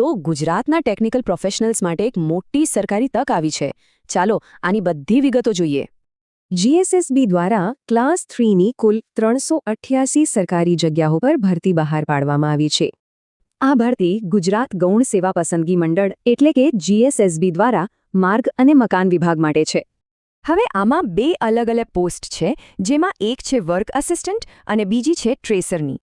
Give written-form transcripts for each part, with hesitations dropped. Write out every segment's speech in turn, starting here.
તો ગુજરાતના technical professionals માટે એક મોટી સરકારી તક આવી છે. ચાલો આની બધી વિગતો જોઈએ. જીએસએસબી દ્વારા ક્લાસ 3ની કુલ 388 સરકારી જગ્યાઓ પર ભરતી બહાર પાડવામાં આવી છે. આ ભરતી ગુજરાત ગૌણ સેવા પસંદગી મંડળ એટલે કે જીએસએસબી દ્વારા માર્ગ અને મકાન વિભાગ માટે છે. હવે આમાં 2 અલગ અલગ પોસ્ટ છે, જેમાં એક છે વર્ક આસિસ્ટન્ટ અને બીજી છે ટ્રેસરની.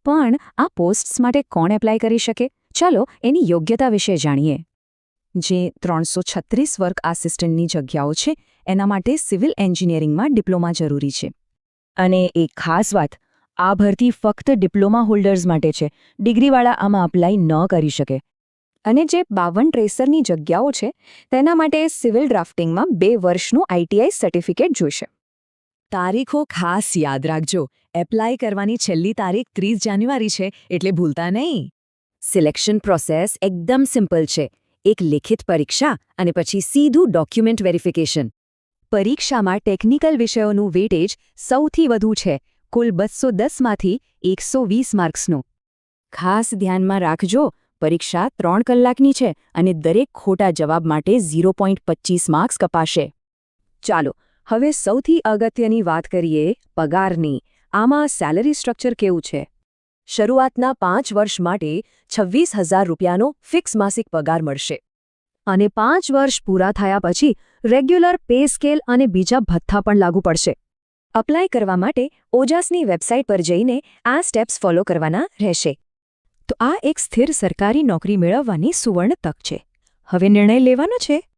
પણ આ પોસ્ટ્સ માટે કોણ એપ્લાય કરી શકે? ચાલો એની યોગ્યતા વિશે જાણીએ. જે 336 વર્ક આસિસ્ટન્ટની જગ્યાઓ છે, એના માટે સિવિલ એન્જિનિયરિંગમાં ડિપ્લોમા જરૂરી છે. અને એક ખાસ વાત, આ ભરતી ફક્ત ડિપ્લોમા હોલ્ડર્સ માટે છે. ડિગ્રીવાળા આમાં અપ્લાય ન કરી શકે. અને જે 52 ટ્રેસરની જગ્યાઓ છે, તેના માટે સિવિલ ડ્રાફ્ટિંગમાં 2 વર્ષનું આઈટીઆઈ સર્ટિફિકેટ જોઈશે. તારીખો ખાસ યાદ રાખજો. એપ્લાય કરવાની છેલ્લી તારીખ 30 જાન્યુઆરી છે, એટલે ભૂલતા નહીં. સિલેક્શન પ્રોસેસ એકદમ સિમ્પલ છે. એક લિખિત પરીક્ષા અને પછી સીધું ડોક્યુમેન્ટ વેરિફિકેશન. પરીક્ષામાં ટેકનિકલ વિષયોનું વેટેજ સૌથી વધુ છે, કુલ 210માંથી 120 માર્ક્સનું. ખાસ ધ્યાનમાં રાખજો, પરીક્ષા 3 કલાકની છે અને દરેક ખોટા જવાબ માટે 0.25 માર્ક્સ કપાશે. ચાલો હવે સૌથી અગત્યની વાત કરીએ, પગારની. આમાં સેલરી સ્ટ્રક્ચર કેવું છે? શરૂઆતના 5 વર્ષ માટે 26,000 રૂપિયાનો ફિક્સ માસિક પગાર મળશે. અને 5 વર્ષ પૂરા થયા પછી રેગ્યુલર પે સ્કેલ અને બીજા ભથ્થા પણ લાગુ પડશે. અપ્લાય કરવા માટે ઓજાસની વેબસાઇટ પર જઈને આ સ્ટેપ્સ ફોલો કરવાના રહેશે. તો આ એક સ્થિર સરકારી નોકરી મેળવવાની સુવર્ણ તક છે. હવે નિર્ણય લેવાનો છે